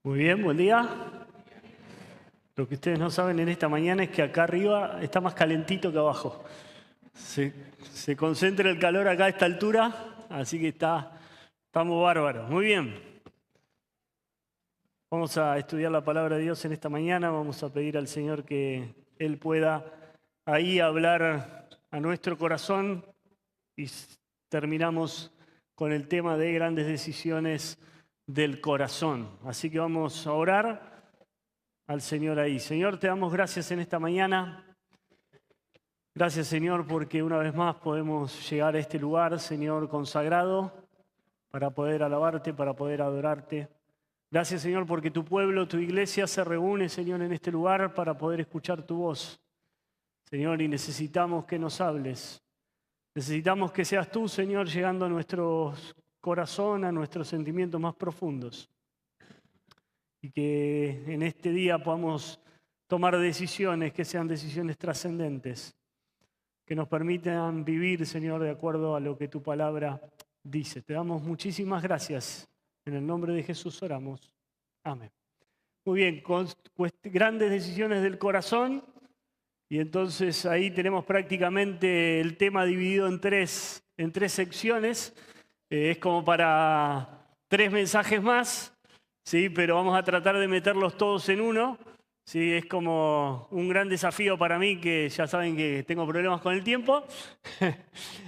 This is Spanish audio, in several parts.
Muy bien, buen día. Lo que ustedes no saben en esta mañana es que acá arriba está más calentito que abajo. Se concentra el calor acá a esta altura, así que estamos bárbaros. Muy bien. Vamos a estudiar la palabra de Dios en esta mañana. Vamos a pedir al Señor que Él pueda ahí hablar a nuestro corazón y terminamos con el tema de grandes decisiones del corazón. Así que vamos a orar al Señor ahí. Señor, te damos gracias en esta mañana. Gracias, Señor, porque una vez más podemos llegar a este lugar, Señor, consagrado, para poder alabarte, para poder adorarte. Gracias, Señor, porque tu pueblo, tu iglesia se reúne, Señor, en este lugar para poder escuchar tu voz. Señor, y necesitamos que nos hables. Necesitamos que seas tú, Señor, llegando a nuestro corazón, a nuestros sentimientos más profundos. Y que en este día podamos tomar decisiones que sean decisiones trascendentes, que nos permitan vivir, Señor, de acuerdo a lo que tu palabra dice. Te damos muchísimas gracias. En el nombre de Jesús oramos. Amén. Muy bien, grandes decisiones del corazón. Y entonces ahí tenemos prácticamente el tema dividido en tres secciones. Es como para 3 mensajes más. Sí, pero vamos a tratar de meterlos todos en uno. Sí, es como un gran desafío para mí, que ya saben que tengo problemas con el tiempo.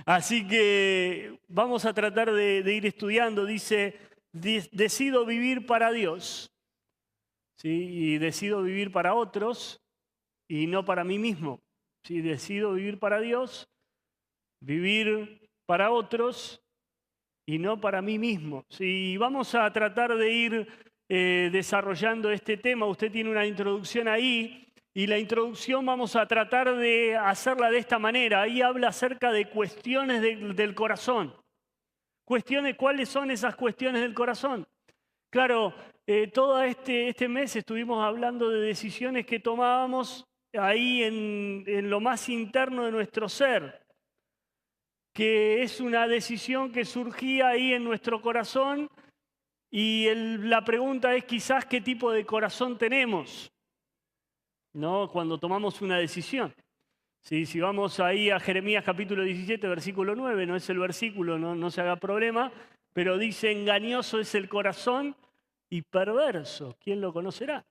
Así que vamos a tratar de ir estudiando. Dice, decido vivir para Dios. ¿Sí? Y decido vivir para otros y no para mí mismo. ¿Sí? Decido vivir para Dios, vivir para otros y no para mí mismo. Sí, vamos a tratar de ir desarrollando este tema. Usted tiene una introducción ahí y la introducción vamos a tratar de hacerla de esta manera. Ahí habla acerca de cuestiones del corazón. ¿Cuáles son esas cuestiones del corazón? Claro, todo este mes estuvimos hablando de decisiones que tomábamos ahí en lo más interno de nuestro ser, que es una decisión que surgía ahí en nuestro corazón y la pregunta es quizás qué tipo de corazón tenemos, ¿no? Cuando tomamos una decisión. Sí, si vamos ahí a Jeremías capítulo 17, versículo 9, no es el versículo, no se haga problema, pero dice, engañoso es el corazón y perverso, ¿quién lo conocerá?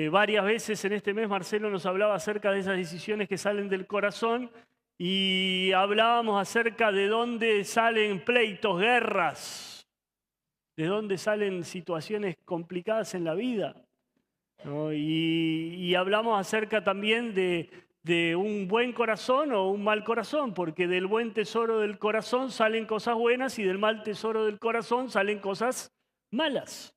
Varias veces en este mes Marcelo nos hablaba acerca de esas decisiones que salen del corazón y hablábamos acerca de dónde salen pleitos, guerras, de dónde salen situaciones complicadas en la vida, ¿no? Y hablamos acerca también de un buen corazón o un mal corazón, porque del buen tesoro del corazón salen cosas buenas y del mal tesoro del corazón salen cosas malas.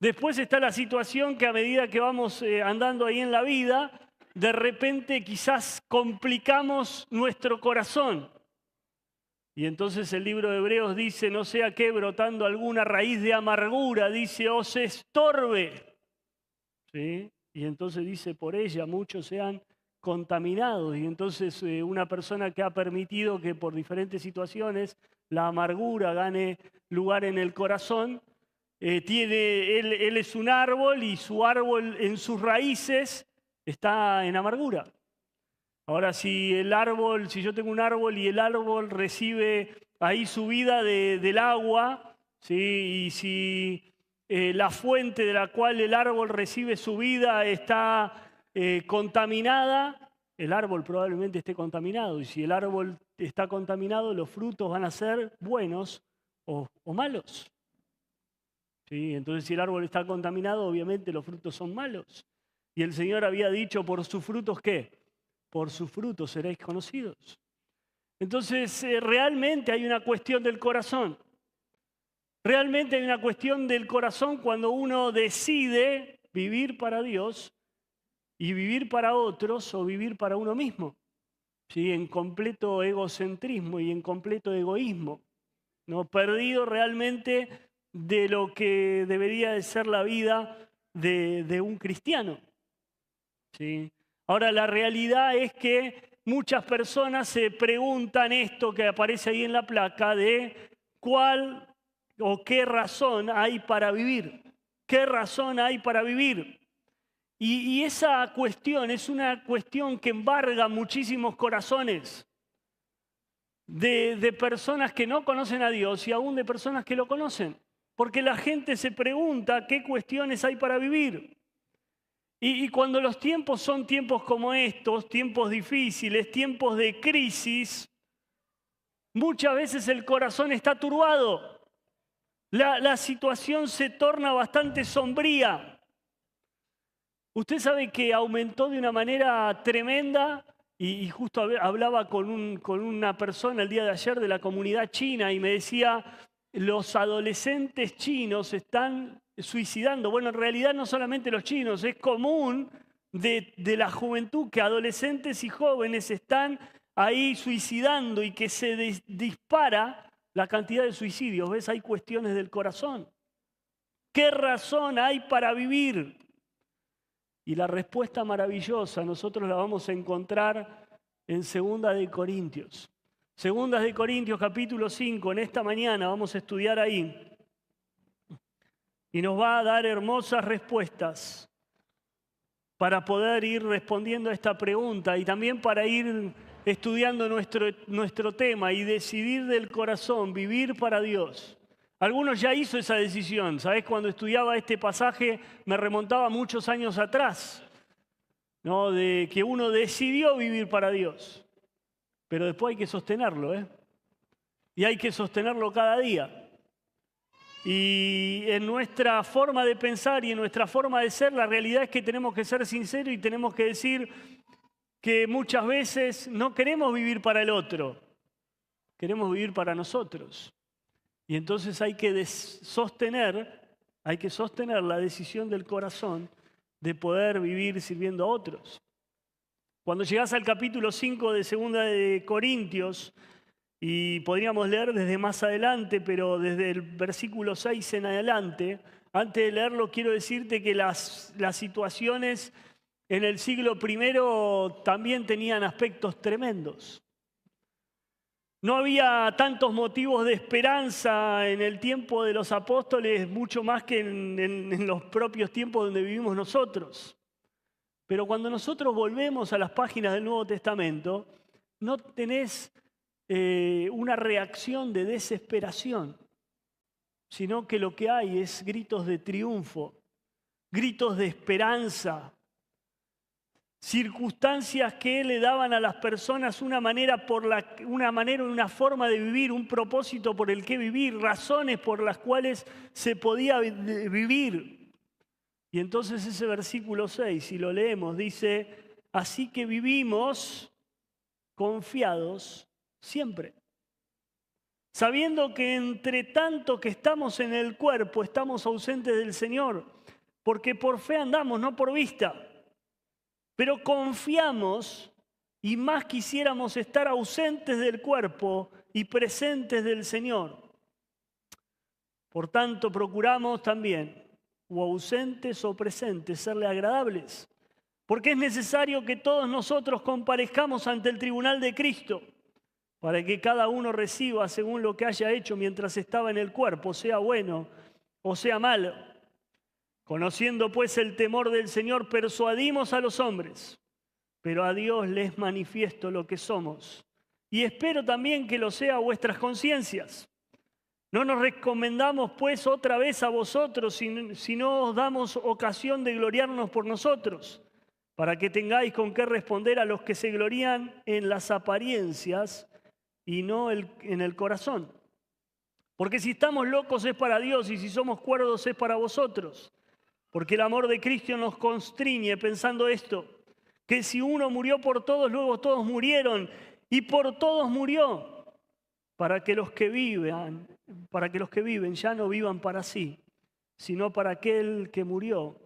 Después está la situación que a medida que vamos andando ahí en la vida, de repente quizás complicamos nuestro corazón. Y entonces el libro de Hebreos dice, no sea que brotando alguna raíz de amargura, dice, os estorbe. ¿Sí? Y entonces dice, por ella muchos sean contaminados. Y entonces una persona que ha permitido que por diferentes situaciones la amargura gane lugar en el corazón, él es un árbol y su árbol en sus raíces está en amargura. Ahora, si yo tengo un árbol y el árbol recibe ahí su vida del agua, ¿sí? Y si la fuente de la cual el árbol recibe su vida está contaminada, el árbol probablemente esté contaminado. Y si el árbol está contaminado, los frutos van a ser buenos o malos. ¿Sí? Entonces, si el árbol está contaminado, obviamente los frutos son malos. Y el Señor había dicho, ¿por sus frutos qué? Por sus frutos seréis conocidos. Entonces, realmente hay una cuestión del corazón. Realmente hay una cuestión del corazón cuando uno decide vivir para Dios y vivir para otros o vivir para uno mismo. ¿Sí? En completo egocentrismo y en completo egoísmo, ¿no? Perdido realmente de lo que debería de ser la vida de un cristiano. ¿Sí? Ahora, la realidad es que muchas personas se preguntan esto que aparece ahí en la placa de cuál o qué razón hay para vivir. ¿Qué razón hay para vivir? Y esa cuestión es una cuestión que embarga muchísimos corazones de personas que no conocen a Dios y aún de personas que lo conocen. Porque la gente se pregunta qué cuestiones hay para vivir. Y cuando los tiempos son tiempos como estos, tiempos difíciles, tiempos de crisis, muchas veces el corazón está turbado. La situación se torna bastante sombría. Usted sabe que aumentó de una manera tremenda y justo hablaba con una persona el día de ayer de la comunidad china y me decía, los adolescentes chinos están suicidando. Bueno, en realidad no solamente los chinos, es común de la juventud que adolescentes y jóvenes están ahí suicidando y que se dispara la cantidad de suicidios. ¿Ves? Hay cuestiones del corazón. ¿Qué razón hay para vivir? Y la respuesta maravillosa nosotros la vamos a encontrar en 2 de Corintios. 2 de Corintios capítulo 5, en esta mañana vamos a estudiar ahí. Y nos va a dar hermosas respuestas para poder ir respondiendo a esta pregunta y también para ir estudiando nuestro tema y decidir del corazón, vivir para Dios. Algunos ya hizo esa decisión. ¿Sabés? Cuando estudiaba este pasaje me remontaba muchos años atrás, ¿no? De que uno decidió vivir para Dios. Pero después hay que sostenerlo, ¿eh? Y hay que sostenerlo cada día. Y en nuestra forma de pensar y en nuestra forma de ser, la realidad es que tenemos que ser sinceros y tenemos que decir que muchas veces no queremos vivir para el otro, queremos vivir para nosotros. Y entonces hay que sostener la decisión del corazón de poder vivir sirviendo a otros. Cuando llegás al capítulo 5 de 2 de Corintios, y podríamos leer desde más adelante, pero desde el versículo 6 en adelante, antes de leerlo quiero decirte que las situaciones en el siglo I también tenían aspectos tremendos. No había tantos motivos de esperanza en el tiempo de los apóstoles, mucho más que en los propios tiempos donde vivimos nosotros. Pero cuando nosotros volvemos a las páginas del Nuevo Testamento, no tenés una reacción de desesperación, sino que lo que hay es gritos de triunfo, gritos de esperanza, circunstancias que le daban a las personas una forma de vivir, un propósito por el que vivir, razones por las cuales se podía vivir. Y entonces ese versículo 6, si lo leemos, dice, así que vivimos confiados siempre, sabiendo que entre tanto que estamos en el cuerpo, estamos ausentes del Señor, porque por fe andamos, no por vista. Pero confiamos y más quisiéramos estar ausentes del cuerpo y presentes del Señor. Por tanto, procuramos también, o ausentes o presentes, serle agradables. Porque es necesario que todos nosotros comparezcamos ante el tribunal de Cristo, para que cada uno reciba según lo que haya hecho mientras estaba en el cuerpo, sea bueno o sea malo. Conociendo pues el temor del Señor, persuadimos a los hombres, pero a Dios les manifiesto lo que somos. Y espero también que lo sea a vuestras conciencias. No nos recomendamos pues otra vez a vosotros, si no os damos ocasión de gloriarnos por nosotros, para que tengáis con qué responder a los que se glorían en las apariencias y no en el corazón. Porque si estamos locos es para Dios y si somos cuerdos es para vosotros. Porque el amor de Cristo nos constriñe pensando esto, que si uno murió por todos, luego todos murieron, y por todos murió, para que los que viven ya no vivan para sí, sino para aquel que murió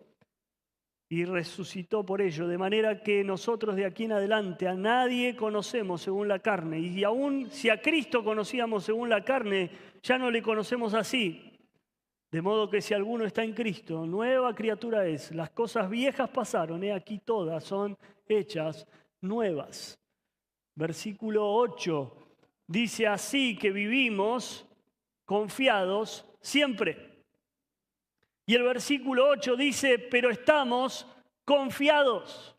y resucitó por ello, de manera que nosotros de aquí en adelante a nadie conocemos según la carne, y aún si a Cristo conocíamos según la carne, ya no le conocemos así. De modo que si alguno está en Cristo, nueva criatura es. Las cosas viejas pasaron, aquí todas son hechas nuevas. Versículo 8 dice así que vivimos confiados siempre. Y el versículo 8 dice, pero estamos confiados.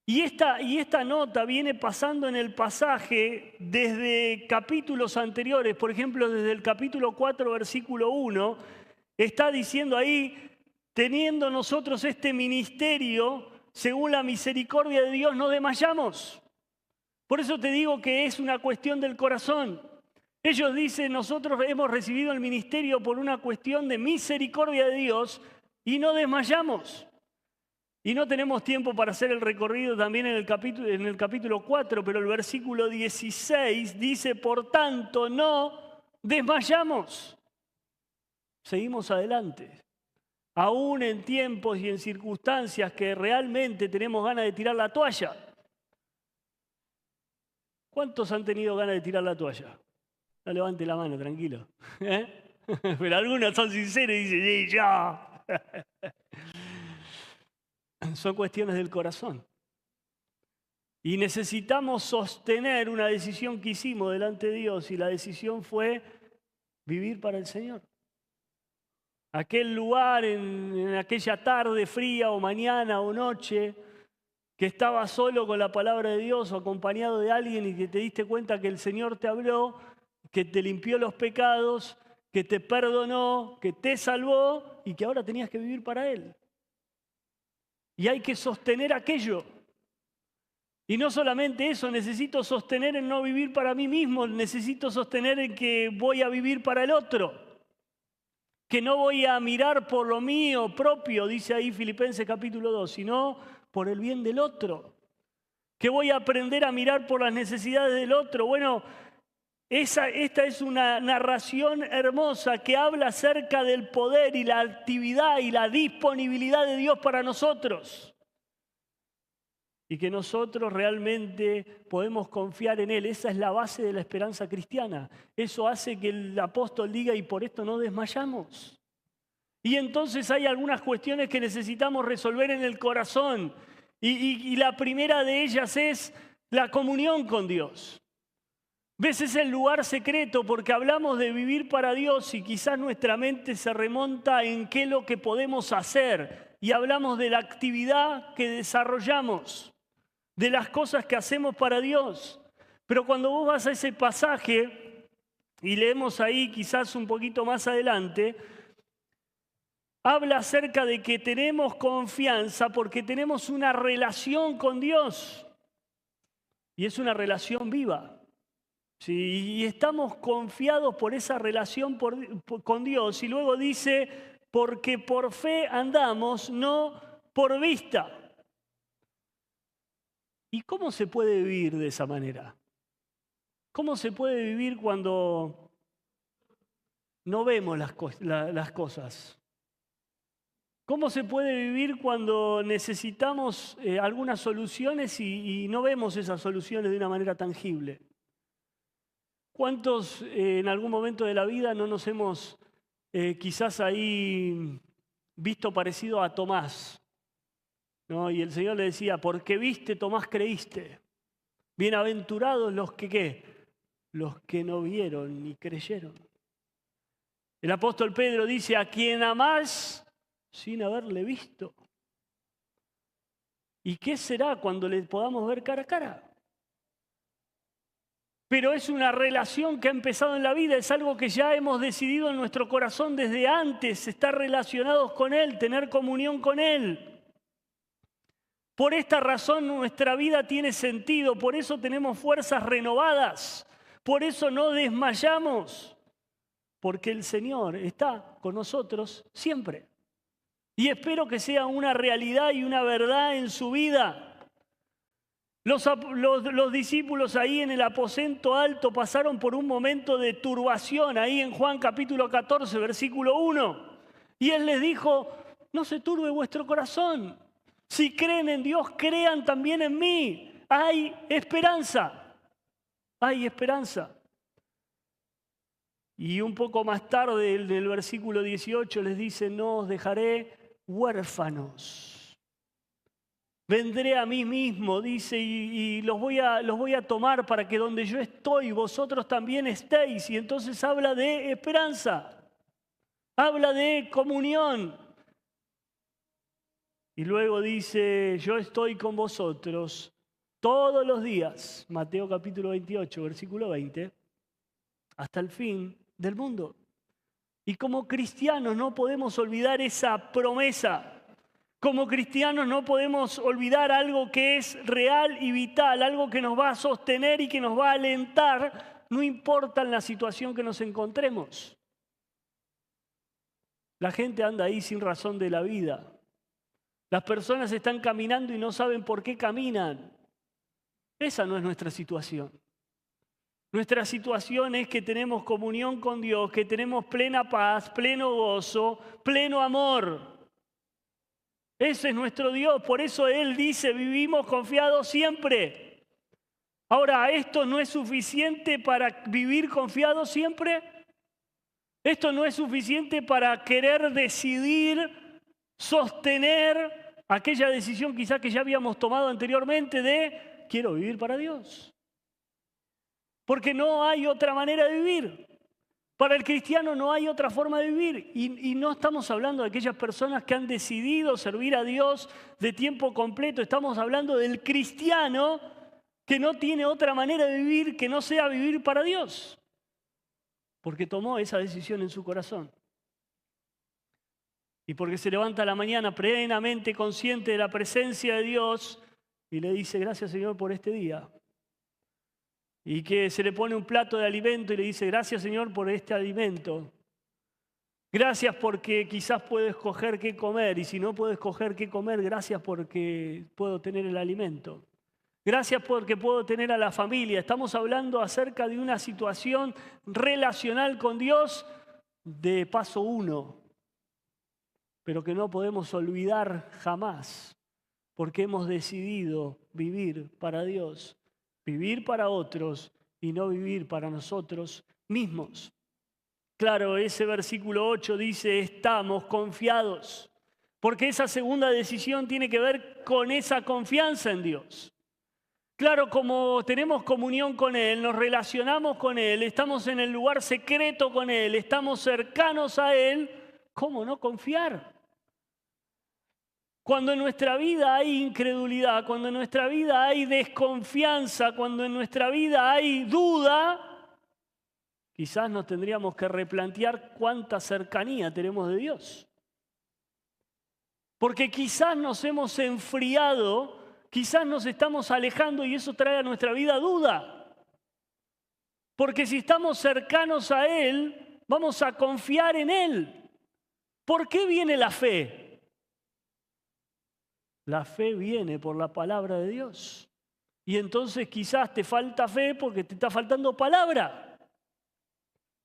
Y esta nota viene pasando en el pasaje desde capítulos anteriores. Por ejemplo, desde el capítulo 4, versículo 1, está diciendo ahí, teniendo nosotros este ministerio, según la misericordia de Dios, no desmayamos. Por eso te digo que es una cuestión del corazón. Ellos dicen, nosotros hemos recibido el ministerio por una cuestión de misericordia de Dios y no desmayamos. Y no tenemos tiempo para hacer el recorrido también en el capítulo 4, pero el versículo 16 dice, por tanto, no desmayamos. Seguimos adelante. Aún en tiempos y en circunstancias que realmente tenemos ganas de tirar la toalla. ¿Cuántos han tenido ganas de tirar la toalla? No levante la mano, tranquilo. Pero algunos son sinceros y dicen, sí, ya. Son cuestiones del corazón. Y necesitamos sostener una decisión que hicimos delante de Dios, y la decisión fue vivir para el Señor. Aquel lugar, en aquella tarde fría o mañana o noche, que estabas solo con la palabra de Dios o acompañado de alguien y que te diste cuenta que el Señor te habló, que te limpió los pecados, que te perdonó, que te salvó y que ahora tenías que vivir para Él. Y hay que sostener aquello. Y no solamente eso, necesito sostener en no vivir para mí mismo, necesito sostener en que voy a vivir para el otro. Que no voy a mirar por lo mío propio, dice ahí Filipenses capítulo 2, sino por el bien del otro. Que voy a aprender a mirar por las necesidades del otro. Bueno, esta es una narración hermosa que habla acerca del poder y la actividad y la disponibilidad de Dios para nosotros. Y que nosotros realmente podemos confiar en Él. Esa es la base de la esperanza cristiana. Eso hace que el apóstol diga, y por esto no desmayamos. Y entonces hay algunas cuestiones que necesitamos resolver en el corazón. Y la primera de ellas es la comunión con Dios. ¿Ves? Es el lugar secreto porque hablamos de vivir para Dios y quizás nuestra mente se remonta en qué es lo que podemos hacer. Y hablamos de la actividad que desarrollamos, de las cosas que hacemos para Dios. Pero cuando vos vas a ese pasaje y leemos ahí quizás un poquito más adelante, habla acerca de que tenemos confianza porque tenemos una relación con Dios. Y es una relación viva. Sí, y estamos confiados por esa relación con Dios. Y luego dice, porque por fe andamos, no por vista. ¿Y cómo se puede vivir de esa manera? ¿Cómo se puede vivir cuando no vemos las cosas? ¿Cómo se puede vivir cuando necesitamos algunas soluciones y no vemos esas soluciones de una manera tangible? ¿Cuántos en algún momento de la vida no nos hemos quizás ahí visto parecido a Tomás? ¿No? Y el Señor le decía, porque viste, Tomás, creíste. Bienaventurados los que, ¿qué? Los que no vieron ni creyeron. El apóstol Pedro dice, a quien amás sin haberle visto. ¿Y qué será cuando le podamos ver cara a cara? Pero es una relación que ha empezado en la vida, es algo que ya hemos decidido en nuestro corazón desde antes, estar relacionados con Él, tener comunión con Él. Por esta razón nuestra vida tiene sentido, por eso tenemos fuerzas renovadas, por eso no desmayamos, porque el Señor está con nosotros siempre. Y espero que sea una realidad y una verdad en su vida. Los discípulos ahí en el aposento alto pasaron por un momento de turbación, ahí en Juan capítulo 14, versículo 1. Y Él les dijo, no se turbe vuestro corazón. Si creen en Dios, crean también en mí. Hay esperanza. Hay esperanza. Y un poco más tarde, en el versículo 18, les dice, no os dejaré huérfanos. Vendré a mí mismo, dice, y los voy a tomar para que donde yo estoy, vosotros también estéis. Y entonces habla de esperanza, habla de comunión, Y luego dice, yo estoy con vosotros todos los días, Mateo capítulo 28, versículo 20, hasta el fin del mundo. Y como cristianos no podemos olvidar esa promesa. Como cristianos no podemos olvidar algo que es real y vital, algo que nos va a sostener y que nos va a alentar, no importa en la situación que nos encontremos. La gente anda ahí sin razón de la vida. Las personas están caminando y no saben por qué caminan. Esa no es nuestra situación. Nuestra situación es que tenemos comunión con Dios, que tenemos plena paz, pleno gozo, pleno amor. Ese es nuestro Dios, por eso Él dice, vivimos confiados siempre. Ahora, ¿esto no es suficiente para vivir confiados siempre? ¿Esto no es suficiente para querer decidir, sostener aquella decisión quizá que ya habíamos tomado anteriormente de quiero vivir para Dios? Porque no hay otra manera de vivir. Para el cristiano no hay otra forma de vivir. Y no estamos hablando de aquellas personas que han decidido servir a Dios de tiempo completo. Estamos hablando del cristiano que no tiene otra manera de vivir que no sea vivir para Dios. Porque tomó esa decisión en su corazón. Y porque se levanta a la mañana plenamente consciente de la presencia de Dios y le dice, gracias Señor por este día. Y que se le pone un plato de alimento y le dice, gracias Señor por este alimento. Gracias porque quizás puedo escoger qué comer y si no puedo escoger qué comer, gracias porque puedo tener el alimento. Gracias porque puedo tener a la familia. Estamos hablando acerca de una situación relacional con Dios de paso 1, pero que no podemos olvidar jamás porque hemos decidido vivir para Dios, vivir para otros y no vivir para nosotros mismos. Claro, ese versículo 8 dice, estamos confiados, porque esa segunda decisión tiene que ver con esa confianza en Dios. Claro, como tenemos comunión con Él, nos relacionamos con Él, estamos en el lugar secreto con Él, estamos cercanos a Él, ¿cómo no confiar? Cuando en nuestra vida hay incredulidad, cuando en nuestra vida hay desconfianza, cuando en nuestra vida hay duda, quizás nos tendríamos que replantear cuánta cercanía tenemos de Dios. Porque quizás nos hemos enfriado, quizás nos estamos alejando y eso trae a nuestra vida duda. Porque si estamos cercanos a Él, vamos a confiar en Él. ¿Por qué viene la fe? La fe viene por la palabra de Dios. Y entonces quizás te falta fe porque te está faltando palabra.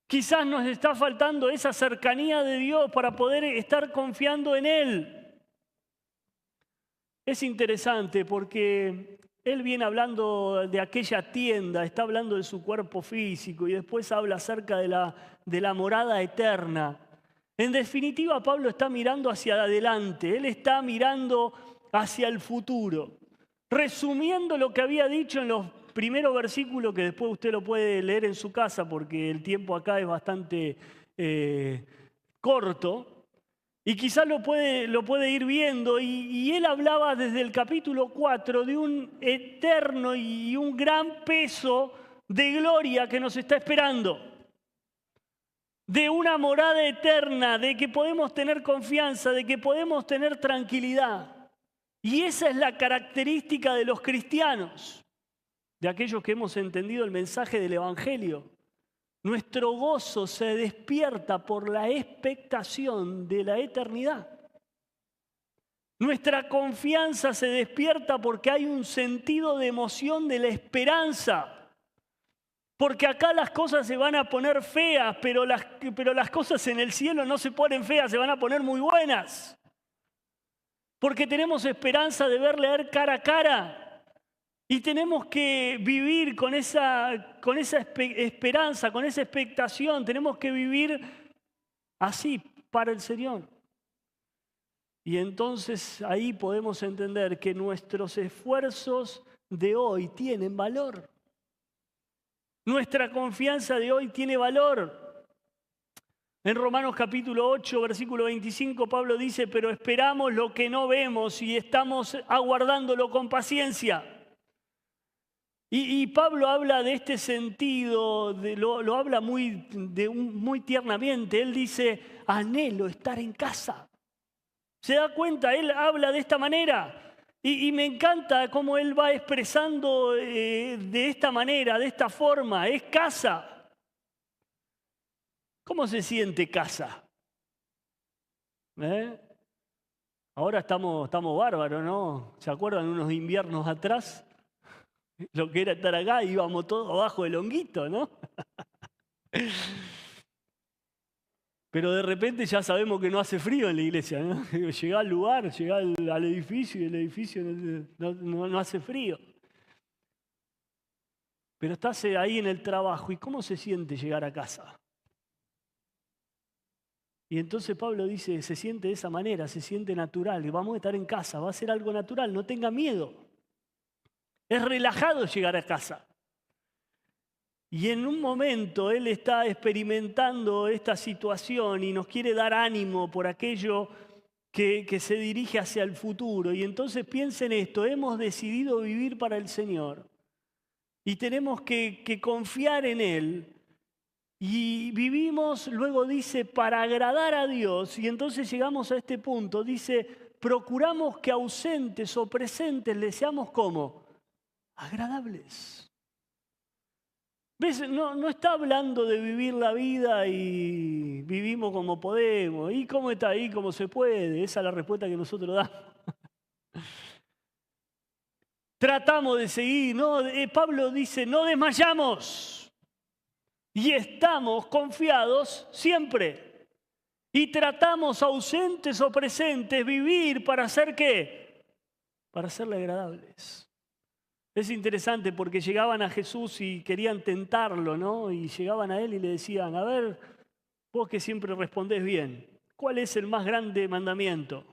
Quizás nos está faltando esa cercanía de Dios para poder estar confiando en Él. Es interesante porque Él viene hablando de aquella tienda, está hablando de su cuerpo físico y después habla acerca de la morada eterna. En definitiva, Pablo está mirando hacia adelante, él está mirando hacia el futuro. Resumiendo lo que había dicho en los primeros versículos, que después usted lo puede leer en su casa porque el tiempo acá es bastante corto, y quizás lo puede ir viendo, y él hablaba desde el capítulo 4 de un eterno y un gran peso de gloria que nos está esperando. De una morada eterna, de que podemos tener confianza, de que podemos tener tranquilidad. Y esa es la característica de los cristianos, de aquellos que hemos entendido el mensaje del Evangelio. Nuestro gozo se despierta por la expectación de la eternidad. Nuestra confianza se despierta porque hay un sentido de emoción de la esperanza. Porque acá las cosas se van a poner feas, pero las cosas en el cielo no se ponen feas, se van a poner muy buenas. Porque tenemos esperanza de verle a él cara a cara. Y tenemos que vivir con esa esperanza, con esa expectación. Tenemos que vivir así para el Señor. Y entonces ahí podemos entender que nuestros esfuerzos de hoy tienen valor. Nuestra confianza de hoy tiene valor. En Romanos capítulo 8, versículo 25, Pablo dice, pero esperamos lo que no vemos y estamos aguardándolo con paciencia. Y Pablo habla de este sentido, lo habla muy tiernamente. Él dice, anhelo estar en casa. ¿Se da cuenta? Él habla de esta manera. Y me encanta cómo él va expresando de esta manera, de esta forma. Es casa. ¿Cómo se siente casa? Ahora estamos bárbaros, ¿no? ¿Se acuerdan unos inviernos atrás? Lo que era estar acá, íbamos todos abajo del honguito, ¿no? Pero de repente ya sabemos que no hace frío en la iglesia, ¿no? Llegá al lugar, llegá al edificio y el edificio no hace frío. Pero estás ahí en el trabajo, ¿y cómo se siente llegar a casa? Y entonces Pablo dice, se siente de esa manera, se siente natural, y vamos a estar en casa, va a ser algo natural, no tenga miedo. Es relajado llegar a casa. Y en un momento él está experimentando esta situación y nos quiere dar ánimo por aquello que se dirige hacia el futuro. Y entonces piensen esto, hemos decidido vivir para el Señor y tenemos que confiar en Él. Y vivimos, luego dice, para agradar a Dios. Y entonces llegamos a este punto, dice, procuramos que ausentes o presentes le seamos como agradables. ¿Ves? No está hablando de vivir la vida y vivimos como podemos. ¿Y cómo está ahí? ¿Cómo se puede? Esa es la respuesta que nosotros damos. Tratamos de seguir, ¿no? Pablo dice, no desmayamos. Y estamos confiados siempre. Y tratamos ausentes o presentes vivir para hacer ¿qué? Para serle agradables. Es interesante porque llegaban a Jesús y querían tentarlo, ¿no? Y llegaban a Él y le decían, a ver, vos que siempre respondés bien, ¿cuál es el más grande mandamiento?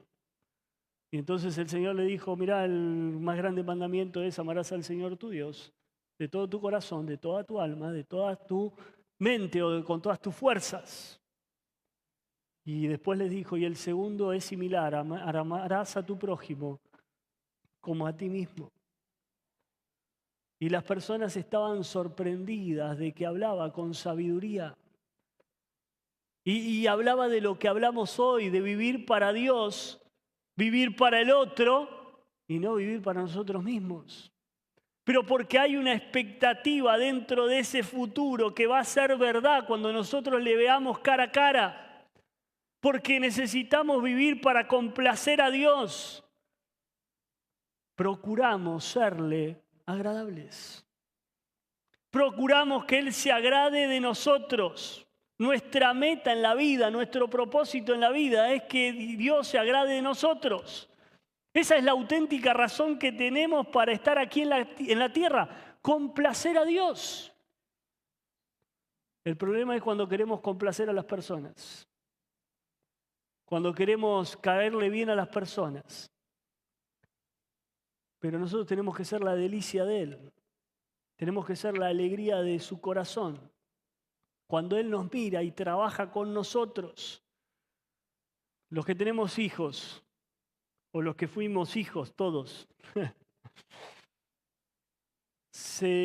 Y entonces el Señor le dijo, mirá, el más grande mandamiento es amarás al Señor tu Dios de todo tu corazón, de toda tu alma, de toda tu mente o con todas tus fuerzas. Y después les dijo, y el segundo es similar, amarás a tu prójimo como a ti mismo. Y las personas estaban sorprendidas de que hablaba con sabiduría. Y hablaba de lo que hablamos hoy, de vivir para Dios, vivir para el otro y no vivir para nosotros mismos. Pero porque hay una expectativa dentro de ese futuro que va a ser verdad cuando nosotros le veamos cara a cara. Porque necesitamos vivir para complacer a Dios. Procuramos serle agradables. Procuramos que Él se agrade de nosotros. Nuestra meta en la vida, nuestro propósito en la vida es que Dios se agrade de nosotros. Esa es la auténtica razón que tenemos para estar aquí en la tierra, complacer a Dios. El problema es cuando queremos complacer a las personas, cuando queremos caerle bien a las personas. Pero nosotros tenemos que ser la delicia de Él. Tenemos que ser la alegría de su corazón. Cuando Él nos mira y trabaja con nosotros, los que tenemos hijos, o los que fuimos hijos todos,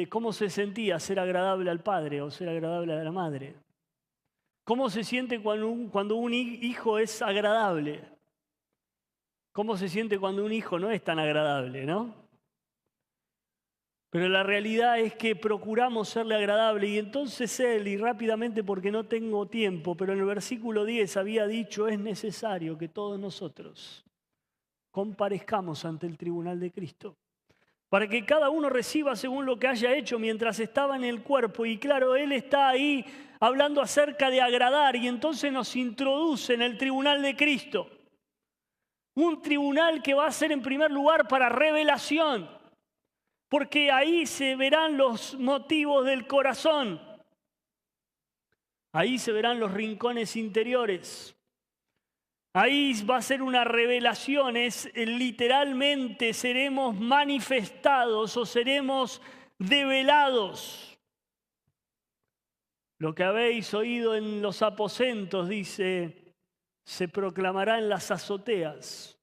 ¿cómo se sentía ser agradable al padre o ser agradable a la madre? ¿Cómo se siente cuando un hijo es agradable? ¿Cómo se siente cuando un hijo no es tan agradable, no? Pero la realidad es que procuramos serle agradable y entonces Él, y rápidamente porque no tengo tiempo, pero en el versículo 10 había dicho, es necesario que todos nosotros comparezcamos ante el tribunal de Cristo, para que cada uno reciba según lo que haya hecho mientras estaba en el cuerpo. Y claro, Él está ahí hablando acerca de agradar y entonces nos introduce en el tribunal de Cristo. Un tribunal que va a ser en primer lugar para revelación, porque ahí se verán los motivos del corazón. Ahí se verán los rincones interiores. Ahí va a ser una revelación, literalmente seremos manifestados o seremos develados. Lo que habéis oído en los aposentos, dice, se proclamará en las azoteas.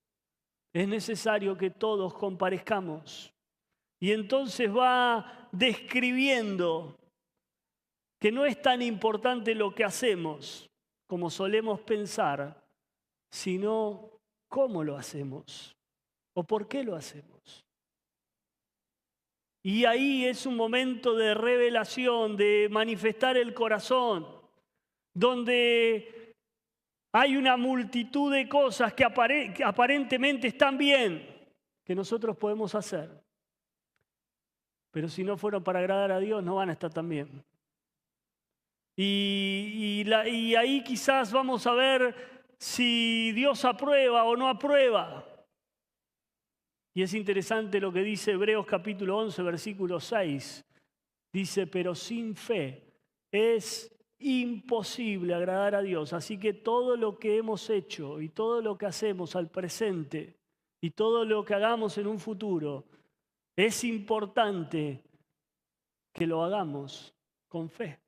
Es necesario que todos comparezcamos. Y entonces va describiendo que no es tan importante lo que hacemos como solemos pensar, sino cómo lo hacemos o por qué lo hacemos. Y ahí es un momento de revelación, de manifestar el corazón, donde hay una multitud de cosas que aparentemente están bien, que nosotros podemos hacer. Pero si no fueron para agradar a Dios, no van a estar tan bien. Y ahí quizás vamos a ver si Dios aprueba o no aprueba. Y es interesante lo que dice Hebreos capítulo 11, versículo 6. Dice, pero sin fe es imposible agradar a Dios. Así que todo lo que hemos hecho y todo lo que hacemos al presente y todo lo que hagamos en un futuro, es importante que lo hagamos con fe.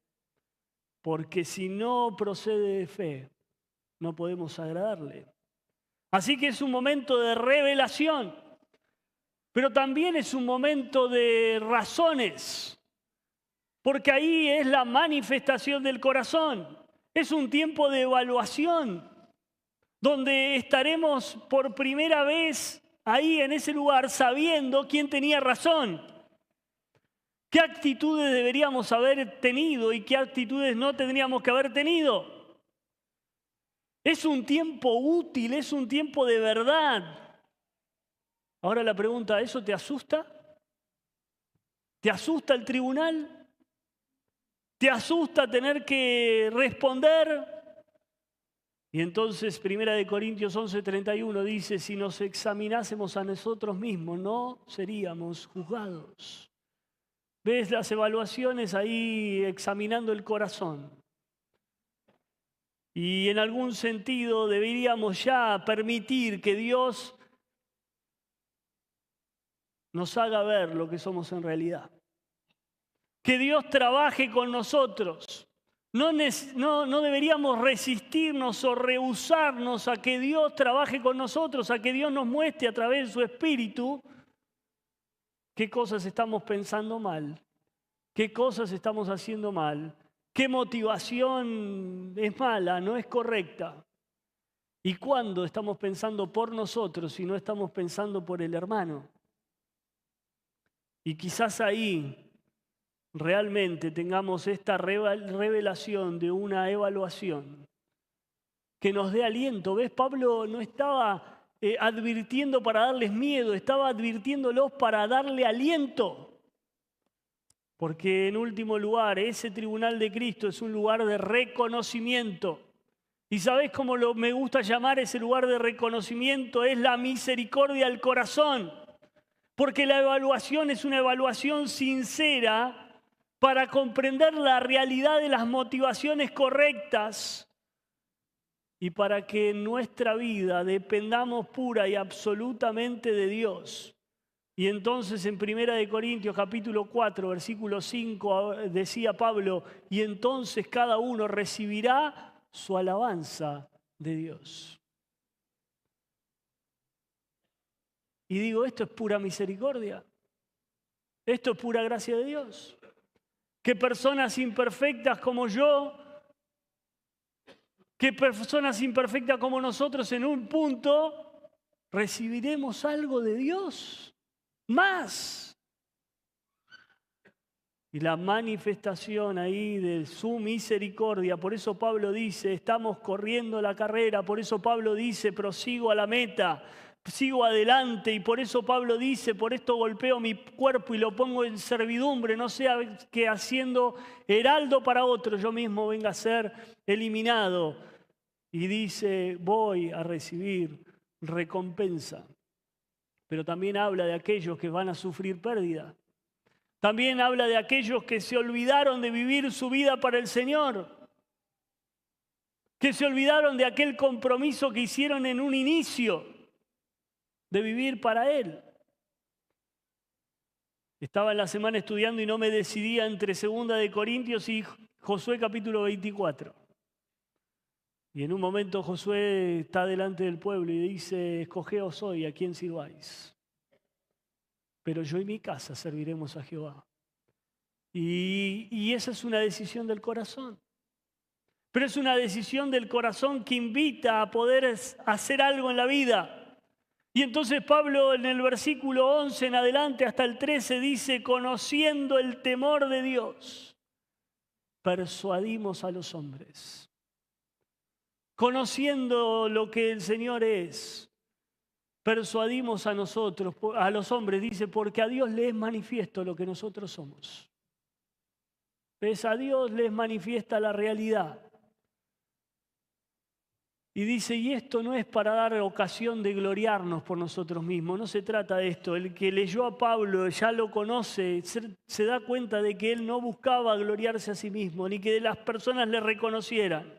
Porque si no procede de fe, no podemos agradarle. Así que es un momento de revelación, pero también es un momento de razones, porque ahí es la manifestación del corazón. Es un tiempo de evaluación, donde estaremos por primera vez ahí en ese lugar sabiendo quién tenía razón. ¿Qué actitudes deberíamos haber tenido y qué actitudes no tendríamos que haber tenido? Es un tiempo útil, es un tiempo de verdad. Ahora la pregunta, ¿eso te asusta? ¿Te asusta el tribunal? ¿Te asusta tener que responder? Y entonces, 1 Corintios 11:31 dice, si nos examinásemos a nosotros mismos, no seríamos juzgados. ¿Ves las evaluaciones ahí examinando el corazón? Y en algún sentido deberíamos ya permitir que Dios nos haga ver lo que somos en realidad. Que Dios trabaje con nosotros. No deberíamos resistirnos o rehusarnos a que Dios trabaje con nosotros, a que Dios nos muestre a través de su Espíritu qué cosas estamos pensando mal, qué cosas estamos haciendo mal, qué motivación es mala, no es correcta. Y cuándo estamos pensando por nosotros y no estamos pensando por el hermano. Y quizás ahí realmente tengamos esta revelación de una evaluación que nos dé aliento. ¿Ves? Pablo no estaba advirtiendo para darles miedo, estaba advirtiéndolos para darle aliento. Porque en último lugar, ese tribunal de Cristo es un lugar de reconocimiento. ¿Y sabés cómo me gusta llamar ese lugar de reconocimiento? Es la misericordia al corazón. Porque la evaluación es una evaluación sincera para comprender la realidad de las motivaciones correctas y para que en nuestra vida dependamos pura y absolutamente de Dios. Y entonces en 1 Corintios capítulo 4, versículo 5 decía Pablo, y entonces cada uno recibirá su alabanza de Dios. Y digo, esto es pura misericordia. Esto es pura gracia de Dios. Que personas imperfectas como yo, que personas imperfectas como nosotros en un punto, recibiremos algo de Dios, más. Y la manifestación ahí de su misericordia, por eso Pablo dice, estamos corriendo la carrera, por eso Pablo dice, prosigo a la meta, sigo adelante, y por eso Pablo dice, por esto golpeo mi cuerpo y lo pongo en servidumbre, no sea que haciendo heraldo para otro, yo mismo venga a ser eliminado. Y dice, voy a recibir recompensa. Pero también habla de aquellos que van a sufrir pérdida. También habla de aquellos que se olvidaron de vivir su vida para el Señor, que se olvidaron de aquel compromiso que hicieron en un inicio, de vivir para Él. Estaba en la semana estudiando y no me decidía entre 2 Corintios y Josué capítulo 24. Y en un momento Josué está delante del pueblo y dice, escogeos hoy a quién sirváis. Pero yo y mi casa serviremos a Jehová. Y esa es una decisión del corazón. Pero es una decisión del corazón que invita a poder hacer algo en la vida. Y entonces Pablo en el versículo 11 en adelante hasta el 13 dice, conociendo el temor de Dios, persuadimos a los hombres. Conociendo lo que el Señor es, persuadimos a nosotros, a los hombres, dice, porque a Dios le es manifiesto lo que nosotros somos. Pues a Dios les manifiesta la realidad. Y dice, y esto no es para dar ocasión de gloriarnos por nosotros mismos, no se trata de esto. El que leyó a Pablo ya lo conoce, se da cuenta de que él no buscaba gloriarse a sí mismo, ni que las personas le reconocieran.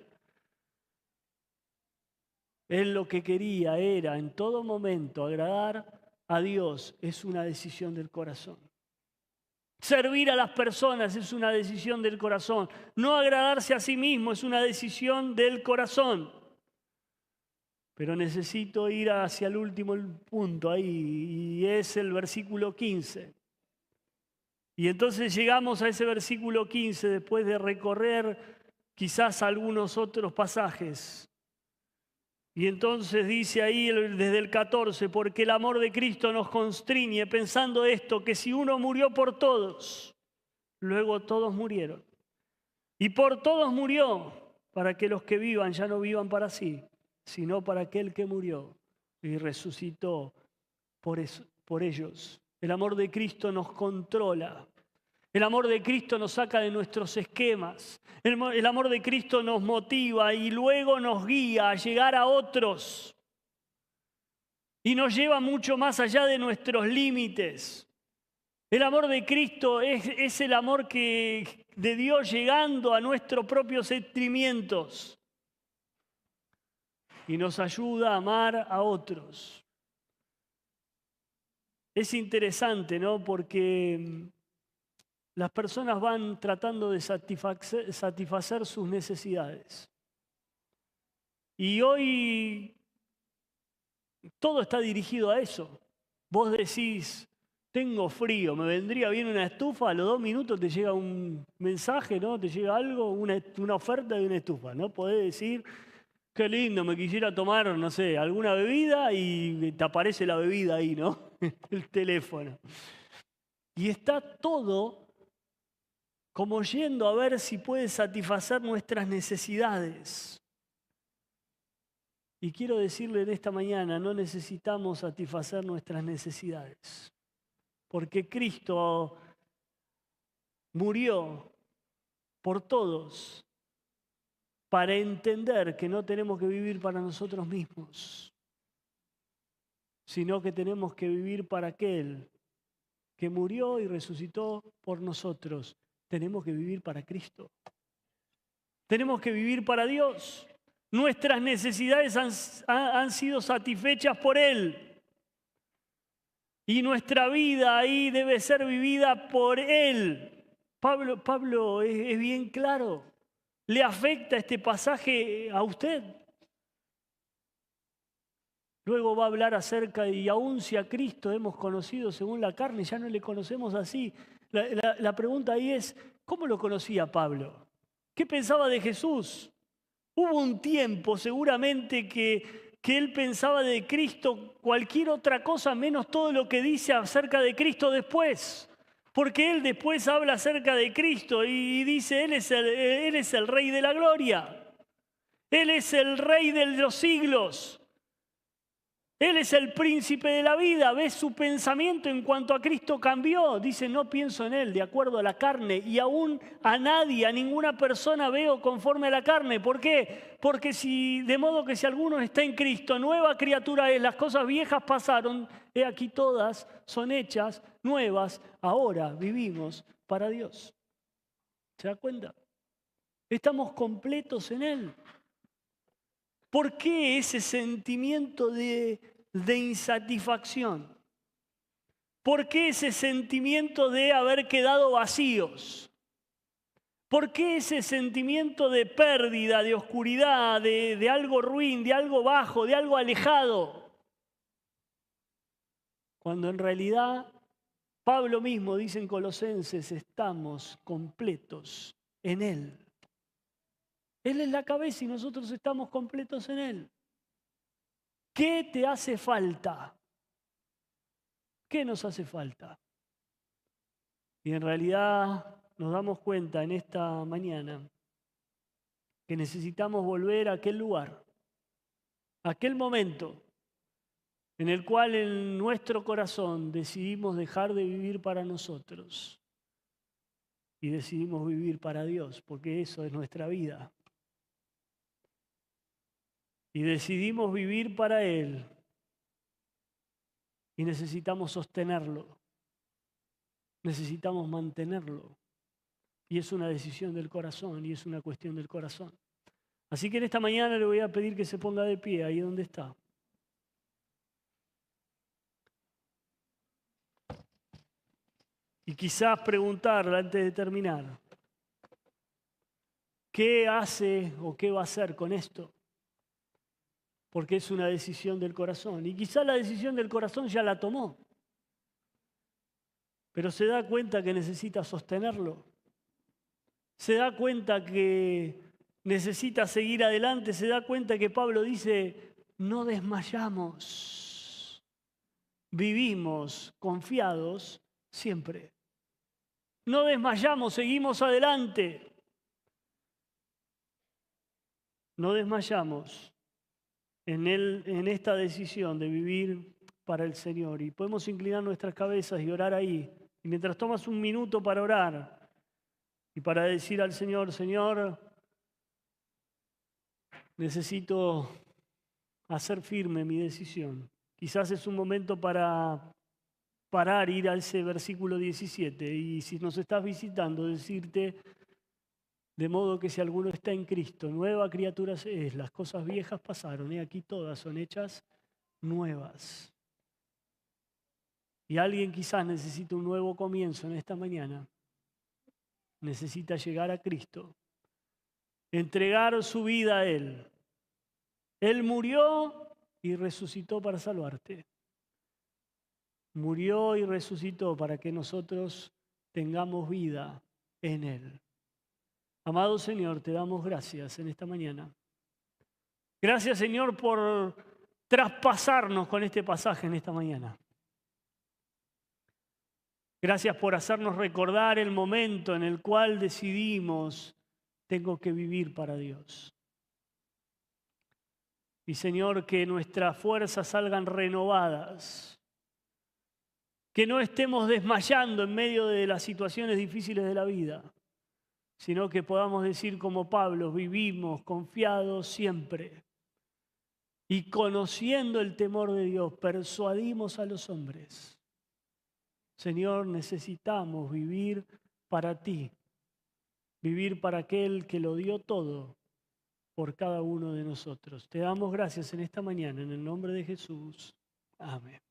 Él lo que quería era en todo momento agradar a Dios, es una decisión del corazón. Servir a las personas es una decisión del corazón. No agradarse a sí mismo es una decisión del corazón. Pero necesito ir hacia el último punto ahí, y es el versículo 15. Y entonces llegamos a ese versículo 15 después de recorrer quizás algunos otros pasajes. Y entonces dice ahí desde el 14, porque el amor de Cristo nos constriñe pensando esto, que si uno murió por todos, luego todos murieron. Y por todos murió, para que los que vivan ya no vivan para sí, sino para aquel que murió y resucitó por ellos. El amor de Cristo nos controla. El amor de Cristo nos saca de nuestros esquemas. El amor de Cristo nos motiva y luego nos guía a llegar a otros. Y nos lleva mucho más allá de nuestros límites. El amor de Cristo es el amor de Dios llegando a nuestros propios sentimientos. Y nos ayuda a amar a otros. Es interesante, ¿no? Porque las personas van tratando de satisfacer sus necesidades. Y hoy todo está dirigido a eso. Vos decís, tengo frío, me vendría bien una estufa, a los 2 minutos te llega un mensaje, ¿no? Te llega algo, una oferta de una estufa, ¿no? Podés decir, qué lindo, me quisiera tomar, no sé, alguna bebida y te aparece la bebida ahí, ¿no? El teléfono. Y está todo como yendo a ver si puede satisfacer nuestras necesidades. Y quiero decirle en esta mañana, no necesitamos satisfacer nuestras necesidades, porque Cristo murió por todos para entender que no tenemos que vivir para nosotros mismos, sino que tenemos que vivir para aquel que murió y resucitó por nosotros. Tenemos que vivir para Cristo. Tenemos que vivir para Dios. Nuestras necesidades han sido satisfechas por Él. Y nuestra vida ahí debe ser vivida por Él. Pablo es bien claro. ¿Le afecta este pasaje a usted? Luego va a hablar acerca de, y aún si a Cristo hemos conocido según la carne, ya no le conocemos así. La pregunta ahí es, ¿cómo lo conocía Pablo? ¿Qué pensaba de Jesús? Hubo un tiempo seguramente que él pensaba de Cristo cualquier otra cosa menos todo lo que dice acerca de Cristo después. Porque él después habla acerca de Cristo y dice, Él es el Rey de la gloria. Él es el Rey de los siglos. Él es el príncipe de la vida. ¿Ves? Su pensamiento en cuanto a Cristo cambió. Dice, no pienso en Él de acuerdo a la carne. Y aún a nadie, a ninguna persona veo conforme a la carne. ¿Por qué? Porque de modo que si alguno está en Cristo, nueva criatura es. Las cosas viejas pasaron. He aquí todas son hechas nuevas. Ahora vivimos para Dios. ¿Se da cuenta? Estamos completos en Él. ¿Por qué ese sentimiento de insatisfacción? ¿Por qué ese sentimiento de haber quedado vacíos? ¿Por qué ese sentimiento de pérdida, de oscuridad, de algo ruin, de algo bajo, de algo alejado? Cuando en realidad Pablo mismo dice en Colosenses, estamos completos en Él. Él es la cabeza y nosotros estamos completos en Él. ¿Qué te hace falta? ¿Qué nos hace falta? Y en realidad nos damos cuenta en esta mañana que necesitamos volver a aquel lugar, a aquel momento en el cual en nuestro corazón decidimos dejar de vivir para nosotros y decidimos vivir para Dios, porque eso es nuestra vida. Y decidimos vivir para Él y necesitamos sostenerlo, necesitamos mantenerlo. Y es una decisión del corazón y es una cuestión del corazón. Así que en esta mañana le voy a pedir que se ponga de pie ahí donde está. Y quizás preguntarle antes de terminar, ¿qué hace o qué va a hacer con esto? Porque es una decisión del corazón. Y quizás la decisión del corazón ya la tomó, pero se da cuenta que necesita sostenerlo. Se da cuenta que necesita seguir adelante. Se da cuenta que Pablo dice, no desmayamos. Vivimos confiados siempre. No desmayamos, seguimos adelante. No desmayamos en esta decisión de vivir para el Señor. Y podemos inclinar nuestras cabezas y orar ahí. Y mientras tomas un minuto para orar y para decir al Señor, Señor, necesito hacer firme mi decisión. Quizás es un momento para parar, ir a ese versículo 17 y si nos estás visitando, decirte, de modo que si alguno está en Cristo, nueva criatura es, las cosas viejas pasaron, y aquí todas son hechas nuevas. Y alguien quizás necesita un nuevo comienzo en esta mañana, necesita llegar a Cristo, entregar su vida a Él. Él murió y resucitó para salvarte. Murió y resucitó para que nosotros tengamos vida en Él. Amado Señor, te damos gracias en esta mañana. Gracias, Señor, por traspasarnos con este pasaje en esta mañana. Gracias por hacernos recordar el momento en el cual decidimos, tengo que vivir para Dios. Y Señor, que nuestras fuerzas salgan renovadas. Que no estemos desmayando en medio de las situaciones difíciles de la vida, sino que podamos decir como Pablo, vivimos confiados siempre. Y conociendo el temor de Dios, persuadimos a los hombres. Señor, necesitamos vivir para ti, vivir para aquel que lo dio todo por cada uno de nosotros. Te damos gracias en esta mañana, en el nombre de Jesús. Amén.